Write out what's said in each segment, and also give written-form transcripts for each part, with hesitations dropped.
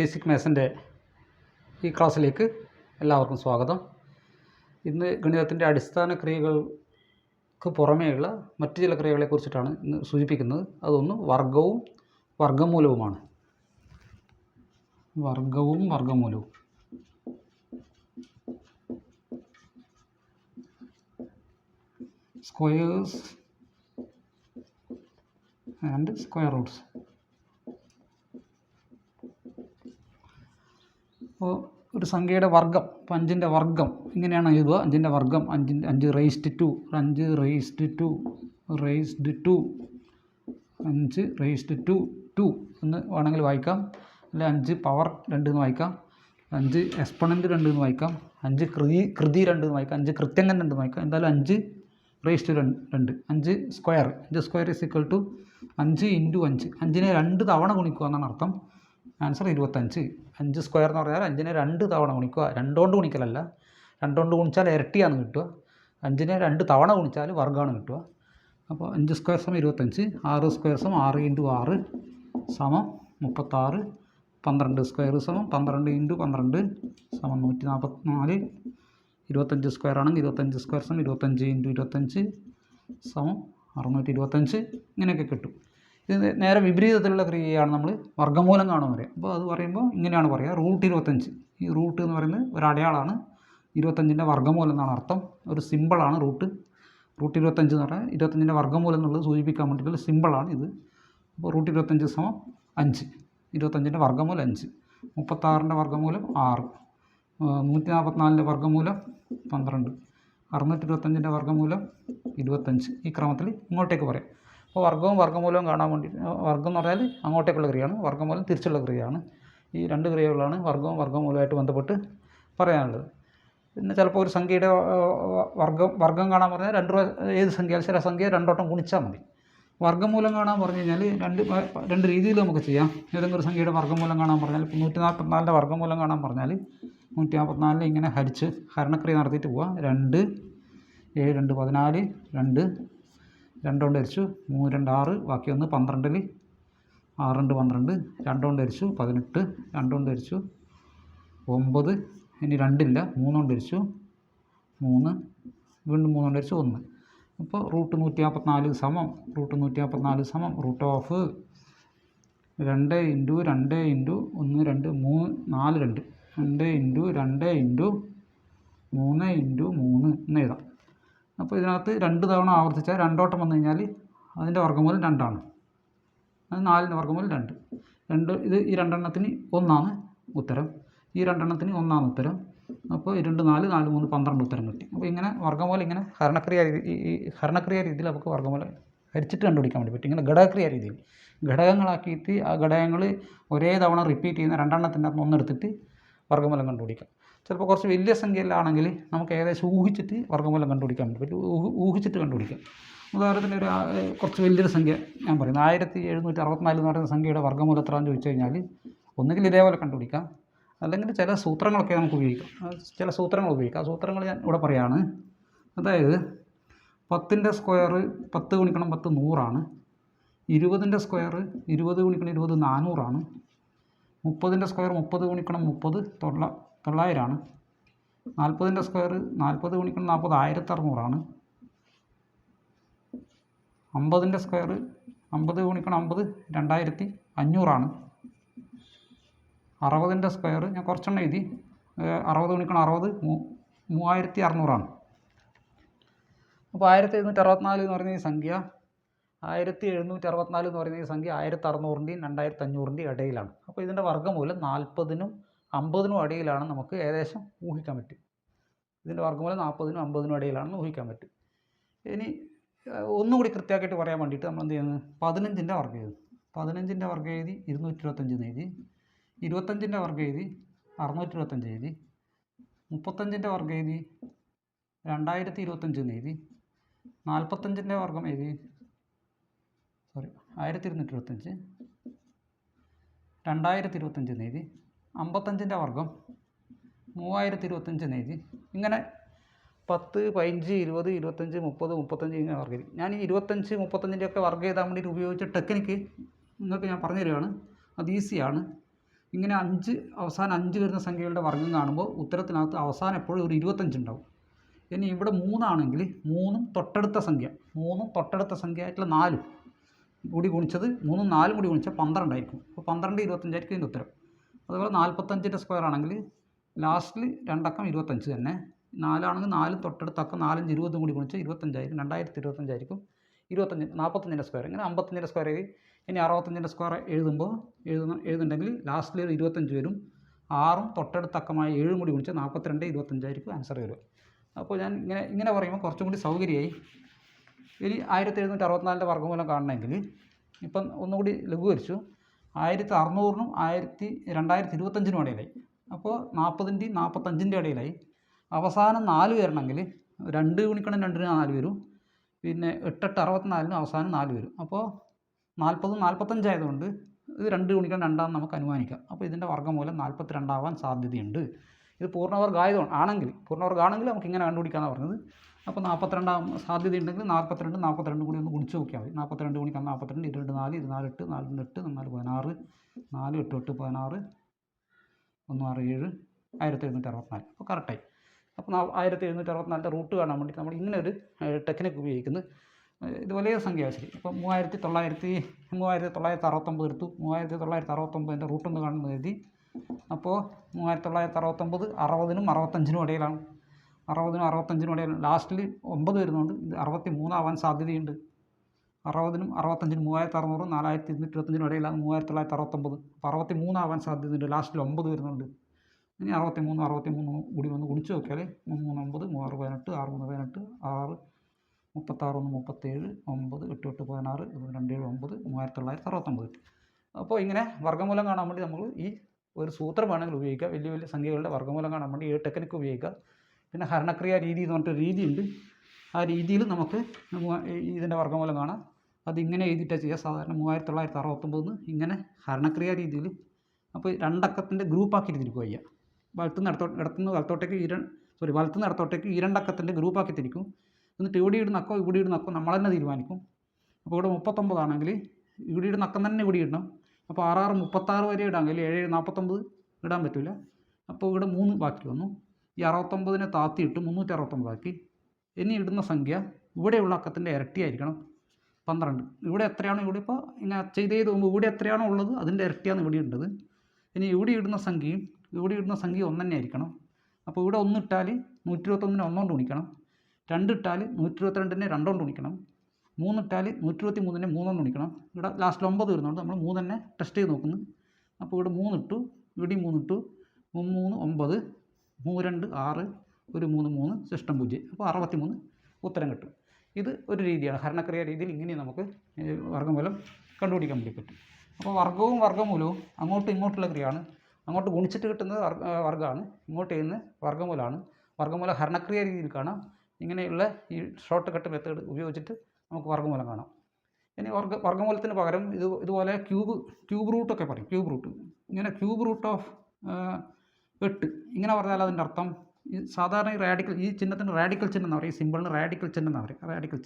Basic മാത്സിൻ്റെ ഈ ക്ലാസ്സിലേക്ക് എല്ലാവർക്കും സ്വാഗതം. ഇന്ന് ഗണിതത്തിൻ്റെ അടിസ്ഥാന ക്രിയകൾക്ക് പുറമേയുള്ള മറ്റു ചില ക്രിയകളെക്കുറിച്ചിട്ടാണ് ഇന്ന് സൂചിപ്പിക്കുന്നത്. അതൊന്ന് വർഗവും വർഗ്ഗമൂലവുമാണ്. വർഗവും വർഗ്ഗമൂലവും. Squares and square roots. അപ്പോൾ ഒരു സംഖ്യയുടെ വർഗ്ഗം, ഇപ്പോൾ 5ൻ്റെ വർഗ്ഗം ഇങ്ങനെയാണ് എഴുതുക. 5ൻ്റെ വർഗ്ഗം 5 raised to 5 raised to 5 raised to 2 എന്ന് വേണമെങ്കിൽ വായിക്കാം. അല്ലെ 5 പവർ 2 എന്ന് വായിക്കാം, 5 എക്സ്പൊണൻ്റ് 2 എന്ന് വായിക്കാം, 5 കൃതി 2 എന്ന് വായിക്കാം, 5 കൃത്യംഗം 2 എന്ന് വായിക്കാം. എന്തായാലും 5 raised 2, 5 square is equal to 5 × 5. 5നെ 2 തവണ ഗുണിക്കുക എന്നാണ് അർത്ഥം. ആൻസർ 25. 5 സ്ക്വയർ എന്ന് പറഞ്ഞാൽ 5നെ 2 തവണ ഗുണിക്കുക, 2 കൊണ്ട് ഗുണിക്കലല്ല. 2 കൊണ്ട് ഗുണിച്ചാൽ ഇരട്ടിയാണ് കിട്ടുക, 5നെ 2 തവണ ഗുണിച്ചാൽ വർഗ്ഗമാണ് കിട്ടുക. അപ്പോൾ 5 സ്ക്വയർ = 25, 6 സ്ക്വയർ = 6 × 6 = 36, 12 സ്ക്വയർ = 12 × 12 = 144, 25 സ്ക്വയർ ആണെങ്കിൽ 25 സ്ക്വയർ = 25 × 25 = 625. ഇങ്ങനെയൊക്കെ കിട്ടും. ഇത് നേരെ വിപരീതത്തിലുള്ള ക്രിയയാണ് നമ്മൾ വർഗ്ഗമൂലം കാണുമെന്ന് പറയാം. അപ്പോൾ അത് പറയുമ്പോൾ ഇങ്ങനെയാണ് പറയുക, √25. ഈ റൂട്ട് എന്ന് പറയുന്നത് ഒരു അടയാളമാണ്. 25ൻ്റെ വർഗ്ഗമൂലം എന്നാണ് അർത്ഥം. ഒരു സിമ്പിളാണ് റൂട്ട്. √25 എന്ന് പറഞ്ഞാൽ 25ൻ്റെ വർഗ്ഗമൂലം എന്നുള്ളത് സൂചിപ്പിക്കാൻ വേണ്ടിയിട്ടുള്ള സിമ്പിളാണ് ഇത്. അപ്പോൾ √25 = 5. 25ൻ്റെ വർഗ്ഗമൂലം 5. 36ൻ്റെ വർഗ്ഗമൂലം 6. 144ൻ്റെ വർഗ്ഗമൂലം 12. 625ൻ്റെ വർഗ്ഗമൂലം 25. ഈ ക്രമത്തിൽ ഇങ്ങോട്ടേക്ക് പറയാം. അപ്പോൾ വർഗ്ഗവും വർഗ്ഗമൂലവും കാണാൻ വേണ്ടി, വർഗ്ഗം എന്ന് പറഞ്ഞാൽ അങ്ങോട്ടേക്കുള്ള ക്രിയയാണ്, വർഗ്ഗമൂലം തിരിച്ചുള്ള ക്രിയയാണ്. ഈ 2 ക്രിയകളാണ് വർഗ്ഗവും വർഗ്ഗമൂലമായിട്ട് ബന്ധപ്പെട്ട് പറയാനുള്ളത്. പിന്നെ ചിലപ്പോൾ ഒരു സംഖ്യയുടെ വർഗ്ഗം കാണാൻ പറഞ്ഞാൽ ഏത് സംഖ്യ, ചില സംഖ്യ 2 വട്ടം ഗുണിച്ചാൽ മതി. വർഗ്ഗമൂലം കാണാൻ പറഞ്ഞു കഴിഞ്ഞാൽ രണ്ട് രീതിയിൽ നമുക്ക് ചെയ്യാം. ഏതെങ്കിലും ഒരു സംഖ്യയുടെ വർഗ്ഗമൂലം കാണാൻ പറഞ്ഞാൽ, ഇപ്പോൾ 144ൻ്റെ വർഗ്ഗമൂലം കാണാൻ പറഞ്ഞാൽ 144 ഇങ്ങനെ ഹരിച്ച് ഹരണക്രിയ നടത്തിയിട്ട് പോവുക. 2 7 2 14, 2 2 കൊണ്ട് ഹരിച്ചു, 3 2 6, ബാക്കി 1 12, 6 2 12, 2 കൊണ്ട് ഹരിച്ചു 18, 2 കൊണ്ട് ഹരിച്ചു 9, ഇനി 2 ഇല്ല, 3 കൊണ്ട് ഹരിച്ചു 3, വീണ്ടും 3 കൊണ്ട് ഹരിച്ചു 1. അപ്പോൾ √144 = √144 = √2 × 2 × 2 1 2 3 4 2 2 × 2 × 3 × 3 എന്ന് എഴുതാം. അപ്പോൾ ഇതിനകത്ത് 2 തവണ ആവർത്തിച്ചാൽ 2 വട്ടം വന്നു കഴിഞ്ഞാൽ അതിൻ്റെ വർഗ്ഗമൂലം 2 ആണ്. അത് 4ൻ്റെ വർഗ്ഗമൂലം 2. ഇത് ഈ 2 എണ്ണത്തിന് 1 ആണ് ഉത്തരം, ഈ 2 എണ്ണത്തിന് 1 ആണ് ഉത്തരം. അപ്പോൾ 2 4 4 3 12 ഉത്തരം കിട്ടി. അപ്പോൾ ഇങ്ങനെ വർഗ്ഗമൂലം ഇങ്ങനെ ഹരണക്രിയ രീതിയിൽ നമുക്ക് വർഗ്ഗമൂലം ഹരിച്ചിട്ട് കണ്ടുപിടിക്കാൻ വേണ്ടി പറ്റും. ഇങ്ങനെ ഘടകക്രിയ രീതിയിൽ ഘടകങ്ങളാക്കിയിട്ട് ആ ഘടകങ്ങൾ ഒരേ തവണ റിപ്പീറ്റ് ചെയ്യുന്ന 2 എണ്ണത്തിൻ്റെ അകത്ത് 1 എടുത്തിട്ട് വർഗ്ഗമൂലം കണ്ടുപിടിക്കാം. ചിലപ്പോൾ കുറച്ച് വലിയ സംഖ്യയിലാണെങ്കിൽ നമുക്ക് ഏകദേശം ഊഹിച്ചിട്ട് വർഗ്ഗമൂലം കണ്ടുപിടിക്കാൻ പറ്റും. ഊഹിച്ചിട്ട് കണ്ടുപിടിക്കാം. ഉദാഹരണത്തിന് കുറച്ച് വലിയൊരു സംഖ്യ ഞാൻ പറയുന്നത് 1764 എന്ന് പറയുന്ന സംഖ്യയുടെ വർഗ്ഗമൂലം എത്രയാണെന്ന് ചോദിച്ചു കഴിഞ്ഞാൽ ഒന്നുകിൽ ഇതേപോലെ കണ്ടുപിടിക്കാം, അല്ലെങ്കിൽ ചില സൂത്രങ്ങളൊക്കെ നമുക്ക് ഉപയോഗിക്കാം. ചില സൂത്രങ്ങൾ ഉപയോഗിക്കാം. ആ സൂത്രങ്ങൾ ഞാൻ ഇവിടെ പറയുകയാണ്. അതായത് 10ൻ്റെ സ്ക്വയർ 10 × 10 100 ആണ്. 20ൻ്റെ സ്ക്വയർ 20 × 20 400 ആണ്. 30ൻ്റെ സ്ക്വയർ 30 × 30 900 ആണ്. 40ൻ്റെ സ്ക്വയർ 40 × 40 1600 ആണ്. 50ൻ്റെ സ്ക്വയർ 50 × 50 2500 ആണ്. 60ൻ്റെ സ്ക്വയർ ഞാൻ കുറച്ചെണ്ണം എഴുതി, 60 × 60 3600 ആണ്. അപ്പോൾ 1764 എന്ന് പറയുന്ന ഈ സംഖ്യ 1764 എന്ന് പറയുന്ന ഈ സംഖ്യ 1600ൻ്റെയും 2500ൻ്റെയും ഇടയിലാണ്. അപ്പോൾ ഇതിൻ്റെ വർഗ്ഗമൂലം 40നും 50നും ഇടയിലാണ് നമുക്ക് ഏകദേശം ഊഹിക്കാൻ പറ്റും. ഇതിൻ്റെ വർഗ്ഗമൂലം 40നും 50നും ഇടയിലാണെന്ന് ഊഹിക്കാൻ പറ്റും. ഇനി ഒന്നുകൂടി കൃത്യമാക്കിയിട്ട് പറയാൻ വേണ്ടിയിട്ട് നമ്മൾ എന്ത് ചെയ്യുന്നത്, 15ൻ്റെ വർഗ്ഗം എഴുതി. 15ൻ്റെ വർഗ്ഗം എഴുതി 225 എന്ന് എഴുതി. 25ൻ്റെ വർഗ്ഗം എഴുതി 625 എഴുതി. 35ൻ്റെ വർഗ്ഗം എഴുതി 2025 എന്ന് എഴുതി. 45ൻ്റെ വർഗ്ഗം എഴുതി 1225 2025 എന്ന് എഴുതി. 55ൻ്റെ വർഗ്ഗം 3025 എന്ന് എഴുതി. ഇങ്ങനെ 10 15 20 25 30 35 ഇങ്ങനെ വർഗ്ഗം എഴുതി. ഞാൻ ഈ 25 35ൻ്റെ ഒക്കെ വർഗ്ഗം എഴുതാൻ വേണ്ടിയിട്ട് ഉപയോഗിച്ച ടെക്നിക്ക് നിങ്ങൾക്ക് ഞാൻ പറഞ്ഞു തരികയാണ്. അത് ഈസിയാണ്. ഇങ്ങനെ അവസാനം 5 വരുന്ന സംഖ്യകളുടെ വർഗ്ഗം കാണുമ്പോൾ ഉത്തരത്തിനകത്ത് അവസാനം എപ്പോഴും ഒരു 25 ഉണ്ടാവും. ഇനി ഇവിടെ 3 ആണെങ്കിൽ 3ഉം തൊട്ടടുത്ത സംഖ്യ ആയിട്ടുള്ള 4 കൂടി ഗുണിച്ചത് 3ഉം 4ഉം കൂടി ഗുണിച്ചാൽ 12 ആയിരിക്കും. അപ്പോൾ 12 25 ആയിരിക്കും ഇതിൻ്റെ ഉത്തരം. അതുപോലെ 45ൻ്റെ സ്ക്വയർ ആണെങ്കിൽ ലാസ്റ്റിൽ രണ്ടക്കം 25 തന്നെ. 4 ആണെങ്കിൽ 4 തൊട്ടടുത്ത അക്കം 4 20 കൂടി ഗുണിച്ചാൽ 25 ആയിരിക്കും. 2025 ആയിരിക്കും. 45ൻ്റെ സ്ക്വയർ ഇങ്ങനെ 55ൻ്റെ സ്ക്വയർ എഴുതി. ഇനി 65ൻ്റെ സ്ക്വയർ എഴുതുന്നുണ്ടെങ്കിൽ ലാസ്റ്റിൽ ഒരു 25 വരും. 6ഉം തൊട്ടടുത്ത അക്കമായ 7ഉം കൂടി ഗുണിച്ചാൽ 42 25 ആയിരിക്കും ആൻസർ വരിക. അപ്പോൾ ഞാൻ ഇങ്ങനെ പറയുമ്പോൾ കുറച്ചും കൂടി സൗകര്യമായി. ഇനി 1764ൻ്റെ വർഗ്ഗമൂലം കാണണമെങ്കിൽ ഇപ്പം ഒന്നുകൂടി ലഘൂകരിച്ചു. 1600നും 2025നും ഇടയിലായി. അപ്പോൾ 40ൻ്റെയും 45ൻ്റെ ഇടയിലായി. അവസാനം 4 വരണമെങ്കിൽ 2 ഗുണിക്കണം 2ന് 4 വരും. പിന്നെ 8 8 64നും അവസാനം 4 വരും. അപ്പോൾ 40 45 ആയതുകൊണ്ട് ഇത് 2 ഗുണിക്കണം 2 ആണെന്ന് നമുക്ക് അനുമാനിക്കാം. അപ്പോൾ ഇതിൻ്റെ വർഗ്ഗമൂലം 42 ആവാൻ സാധ്യതയുണ്ട്. ഇത് പൂർണ്ണവർഗ്ഗമാണെങ്കിൽ നമുക്ക് ഇങ്ങനെ കണ്ടുപിടിക്കാമെന്നാണ് പറഞ്ഞത്. അപ്പോൾ 42 ആവാൻ സാധ്യതയുണ്ടെങ്കിൽ 42 കൂടി ഒന്ന് ഗുണിച്ച് നോക്കിയാൽ മതി. 42 ഗുണിക്കണം 42 2 4 4 8 4 8 4 16 4 8 8 16 1 6 7 1764. അപ്പോൾ കറക്റ്റായി. അപ്പോൾ 1764ൻ്റെ റൂട്ട് കാണാൻ വേണ്ടി നമ്മൾ ഇങ്ങനെ ഒരു ടെക്നിക്ക് ഉപയോഗിക്കുന്നത്. ഇത് വലിയ സംഖ്യ ശരി. ഇപ്പോൾ 3969 എടുത്തു. 3969ൻ്റെ റൂട്ടൊന്ന് കാണുന്നത് എഴുതി. അപ്പോൾ 3969 60നും 65നും ഇടയിലാണ്. 60നും 65നും ഇടയിൽ ലാസ്റ്റിൽ 9 വരുന്നതുകൊണ്ട് ഇത് 63 ആവാൻ സാധ്യതയുണ്ട്. 60നും 65നും 3600 4225നും ഇടയിലാണ് 3969. അപ്പോൾ 63 ആവാൻ സാധ്യതയുണ്ട്. ലാസ്റ്റിൽ 9 വരുന്നുണ്ട്. ഇനി 63 കൂടി ഒന്ന് ഗുണിച്ച് നോക്കിയാൽ 3 3 9 3 6 18 6 3 18 6 36 1 37 9 8 8 16 2 7 9 3969 കിട്ടി. അപ്പോൾ ഇങ്ങനെ വർഗ്ഗമൂലം കാണാൻ വേണ്ടി നമ്മൾ ഈ ഒരു സൂത്രം വേണമെങ്കിൽ ഉപയോഗിക്കുക. വലിയ വലിയ സംഖ്യകളുടെ വർഗ്ഗമൂലം കാണാൻ വേണ്ടി ഈ ടെക്നിക്ക് ഉപയോഗിക്കുക. പിന്നെ ഹരണക്രിയ രീതി എന്ന് പറഞ്ഞിട്ട് രീതിയുണ്ട്. ആ രീതിയിൽ നമുക്ക് ഇതിൻ്റെ വർഗ്ഗമൂലം കാണാം. അതിങ്ങനെ എഴുതിയിട്ടാണ് ചെയ്യുക. സാധാരണ 3969 ഇങ്ങനെ ഹരണക്രിയ രീതിയിൽ. അപ്പോൾ രണ്ടക്കത്തിൻ്റെ ഗ്രൂപ്പാക്കിയിട്ട് തിരിക്കുക ചെയ്യുക. വലത്തുനിന്ന് ഇടത്തോട്ടേക്ക് ഈ രണ്ടക്കത്തിൻ്റെ ഗ്രൂപ്പാക്കി തിരിക്കും. എന്നിട്ട് ഇവിടെ ഇടുന്നക്കോ നമ്മൾ തന്നെ തീരുമാനിക്കും. അപ്പോൾ ഇവിടെ 39 ആണെങ്കിൽ ഇവിടെ ഇടുന്ന അക്കം തന്നെ ഇവിടെ ഇടണം. അപ്പോൾ 6 6 36 വരെ ഇടാമെങ്കിൽ 7 49 ഇടാൻ പറ്റില്ല. അപ്പോൾ ഇവിടെ 3 ബാക്കി വന്നു. ഈ 69നെ താത്തിയിട്ട് 369 ആക്കി. ഇനി ഇടുന്ന സംഖ്യ ഇവിടെയുള്ള അക്കത്തിൻ്റെ ഇരട്ടിയായിരിക്കണം 12. ഇവിടെ എത്രയാണോ ഇവിടെ ഇപ്പോൾ ഇങ്ങനെ ചെയ്ത് പോകുമ്പോൾ ഇവിടെ എത്രയാണോ ഉള്ളത് അതിൻ്റെ ഇരട്ടിയാണ് ഇവിടെ ഇടേണ്ടത്. ഇനി ഇവിടെ ഇടുന്ന സംഖ്യ ഒന്ന് തന്നെ ആയിരിക്കണം. അപ്പോൾ ഇവിടെ 1 ഇട്ടാൽ 121നെ 1 കൊണ്ട് ഗുണിക്കണം. 2 ഇട്ടാൽ 122നെ 2 കൊണ്ട് ഗുണിക്കണം. 3 ഇട്ടാൽ 123നെ 3 കൊണ്ട് ഗുണിക്കണം. ഇവിടെ ലാസ്റ്റ് 9 വരുന്നുണ്ട്. നമ്മൾ 3 തന്നെ ടെസ്റ്റ് ചെയ്ത് നോക്കുന്നു. അപ്പോൾ ഇവിടെ 3 ഇട്ടു, ഇവിടെയും 3 ഇട്ടു. 3 3 9 3 2 6 1 3 3 സിസ്റ്റം 0. അപ്പോൾ 63 ഉത്തരം കിട്ടും. ഇത് ഒരു രീതിയാണ്. ഹരണക്രിയ രീതിയിൽ ഇങ്ങനെ നമുക്ക് വർഗ്ഗമൂലം കണ്ടുപിടിക്കാൻ വേണ്ടി പറ്റും. അപ്പോൾ വർഗ്ഗവും വർഗ്ഗമൂലവും അങ്ങോട്ടും ഇങ്ങോട്ടുള്ള ക്രിയയാണ്. അങ്ങോട്ട് ഗുണിച്ചിട്ട് കിട്ടുന്നത് വർഗ്ഗമാണ്, ഇങ്ങോട്ട് ചെയ്യുന്നത് വർഗ്ഗമൂലമാണ്. വർഗ്ഗമൂലം ഹരണക്രിയ രീതിയിൽ കാണാം. ഇങ്ങനെയുള്ള ഈ ഷോർട്ട് കട്ട് മെത്തേഡ് ഉപയോഗിച്ചിട്ട് നമുക്ക് വർഗ്ഗമൂലം കാണാം. ഇനി വർഗ്ഗമൂലത്തിന് പകരം ഇതുപോലെ ക്യൂബ് റൂട്ടൊക്കെ പറയും. ക്യൂബ് റൂട്ട് ഇങ്ങനെ ക്യൂബ് റൂട്ട് ഓഫ് 8 ഇങ്ങനെ പറഞ്ഞാൽ അതിൻ്റെ അർത്ഥം ഈ സാധാരണ ഈ ചിഹ്നത്തിന് റാഡിക്കൽ ചിഹ്നം എന്ന് പറയും. ഈ സിമ്പിളിന് റാഡിക്കൽ ചിഹ്നം എന്ന് പറയും. റാഡിക്കൽ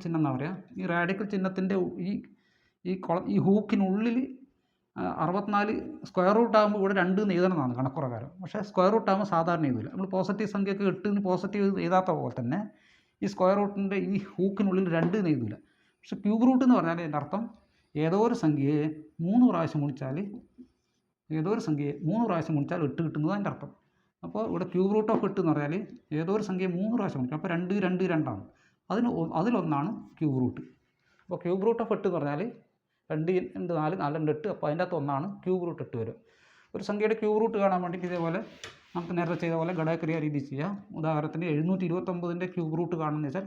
ചിഹ്നം എന്ന് പറയുക. ഈ റാഡിക്കൽ ചിഹ്നത്തിൻ്റെ ഈ ഹൂക്കിനുള്ളിൽ 64 സ്ക്വയർ റൂട്ട് ആകുമ്പോൾ ഇവിടെ 2 എന്ന് എഴുതണമെന്നാണ് കണക്കുപ്രകാരം. പക്ഷേ സ്ക്വയർ റൂട്ട് ആകുമ്പോൾ സാധാരണ എഴുതില്ല. നമ്മൾ പോസിറ്റീവ് സംഖ്യക്ക് 8 പോസിറ്റീവ് എഴുതാത്ത പോലെ തന്നെ ഈ സ്ക്വയർ റൂട്ടിൻ്റെ ഈ ഹൂക്കിനുള്ളിൽ 2 എന്ന് എഴുതില്ല. പക്ഷേ ക്യൂബ് റൂട്ട് എന്ന് പറഞ്ഞാൽ എൻ്റെ അർത്ഥം ഏതോ ഒരു സംഖ്യയെ 3 പ്രാവശ്യം ഗുണിച്ചാൽ 8 കിട്ടുന്നത് അതിൻ്റെ അർത്ഥം. അപ്പോൾ ഇവിടെ ക്യൂബ് റൂട്ട് ഓഫ് 8 എന്ന് പറഞ്ഞാൽ ഏതോ ഒരു സംഖ്യയെ 3 പ്രാവശ്യം ഗുണിക്കും. അപ്പോൾ 2 2 2 ആണ്. അതിലൊന്നാണ് ക്യൂബ് റൂട്ട്. അപ്പോൾ ക്യൂബ് റൂട്ട് ഓഫ് 8 എന്ന് പറഞ്ഞാൽ 2 2 4 4 2 8. അപ്പോൾ അതിൻ്റെ അകത്ത് ഒന്നാണ് ക്യൂബ് റൂട്ട് 8 വരും. ഒരു സംഖ്യയുടെ ക്യൂബ് റൂട്ട് കാണാൻ വേണ്ടിയിട്ട് ഇതേപോലെ നമുക്ക് നേരത്തെ ചെയ്ത പോലെ ഘടകക്രിയ രീതി ചെയ്യാം. ഉദാഹരണത്തിന് 729ൻ്റെ ക്യൂബ് റൂട്ട് കാണുമെന്ന് വെച്ചാൽ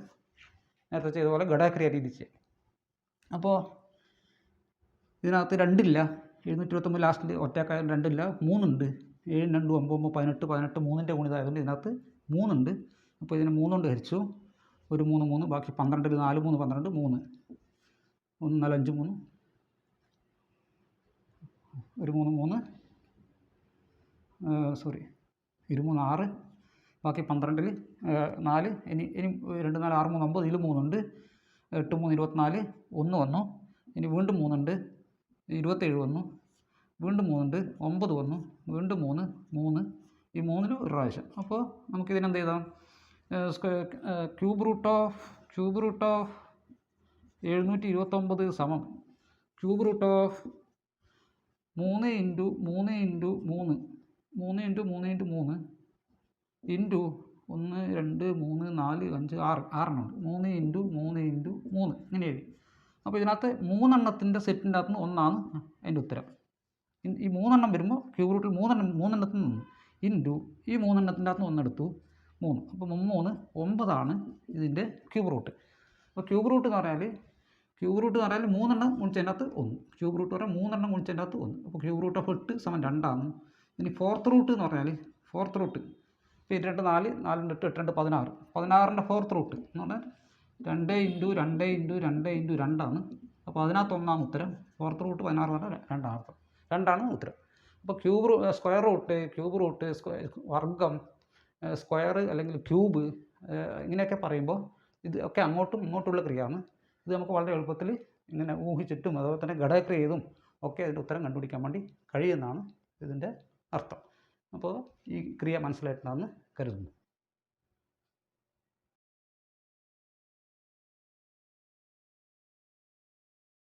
നേരത്തെ ചെയ്ത പോലെ ഘടകക്രിയ രീതി ചെയ്യാം. അപ്പോൾ ഇതിനകത്ത് 2 ഇല്ല. 729 ലാസ്റ്റിൽ ഒറ്റക്കായ 2 ഇല്ല, 3 ഉണ്ട്. 7 2 9 18 18 3ൻ്റെ ഗുണിതായതുകൊണ്ട് ഇതിനകത്ത് 3 ഉണ്ട്. അപ്പോൾ ഇതിനെ 3 കൊണ്ട് ഹരിച്ചു. ഒരു 3 3 ബാക്കി 12 4 3 12 3 1 4 5 3 ഒരു 3 3 23 6 ബാക്കി 12 4 ഇനി 2 4 6 3 9 ഇതിൽ 3 ഉണ്ട്. 8 3 24 1 വന്നു. ഇനി വീണ്ടും 3 ഉണ്ട്. 27 വന്നു. വീണ്ടും 3 ഉണ്ട്, 9 വന്നു, വീണ്ടും 3, 3, ഈ 3 ഒരു പ്രാവശ്യം. അപ്പോൾ നമുക്കിതിനെന്ത് ചെയ്താം, ക്യൂബ് റൂട്ട് ഓഫ് 729 സമം cube root of 3 into 3 into 3 3 into 3 into 3 into 1 2 3 4 5 6 6 3 into 3 into 3 ഇങ്ങനെ എഴുതി. അപ്പോൾ ഇതിനകത്ത് 3 എണ്ണത്തിൻ്റെ സെറ്റിൻ്റെ അകത്ത് നിന്ന് ഒന്നാണ് അതിൻ്റെ ഉത്തരം. ഈ 3 എണ്ണം വരുമ്പോൾ ക്യൂബ് റൂട്ടിൽ 3 എണ്ണത്തിൽ നിന്ന് ഇൻറ്റു ഈ 3 എണ്ണത്തിൻ്റെ അകത്ത് നിന്ന് ഒന്നെടുത്തു 3. അപ്പോൾ 3 9 ഇതിൻ്റെ ക്യൂബ് റൂട്ട്. അപ്പോൾ ക്യൂബ് റൂട്ട് എന്ന് പറഞ്ഞാൽ 3 എണ്ണം ഗുണിച്ചതിൻ്റെ അകത്ത് 1. ക്യൂബ് റൂട്ട് പറഞ്ഞാൽ 3 എണ്ണം ഗുണിച്ചതിൻ്റെ അകത്ത് 1. അപ്പോൾ ക്യൂബ് റൂട്ട് ഓഫ് 8 സമം 2. ഇനി ഫോർത്ത് റൂട്ട് എന്ന് പറഞ്ഞാൽ ഫോർത്ത് റൂട്ട് ഇപ്പോൾ 2 4 4 8 8 16 16ൻ്റെ ഫോർത്ത് റൂട്ട് എന്ന് പറഞ്ഞാൽ 2 ഇൻറ്റു 2 ഇൻറ്റു 2 ഇൻറ്റു 2. അപ്പോൾ അതിനകത്ത് 1 ഉത്തരം. ഫോർത്ത് റൂട്ട് 16 പറഞ്ഞാൽ 2 ഉത്തരം. അപ്പോൾ സ്ക്വയർ റൂട്ട് വർഗം സ്ക്വയർ അല്ലെങ്കിൽ ക്യൂബ് ഇങ്ങനെയൊക്കെ പറയുമ്പോൾ ഇത് ഒക്കെ അങ്ങോട്ടും ഇങ്ങോട്ടുള്ള ക്രിയയാണ്. ഇത് നമുക്ക് വളരെ എളുപ്പത്തിൽ ഇങ്ങനെ ഊഹിച്ചിട്ടും അതുപോലെ തന്നെ ഘടകക്രിയ ചെയ്തും ഒക്കെ അതിൻ്റെ ഉത്തരം കണ്ടുപിടിക്കാൻ വേണ്ടി കഴിയുന്നതാണ് ഇതിൻ്റെ അർത്ഥം. അപ്പോൾ ഈ ക്രിയ മനസ്സിലായിട്ടുണ്ടെന്ന് കരുതുന്നു.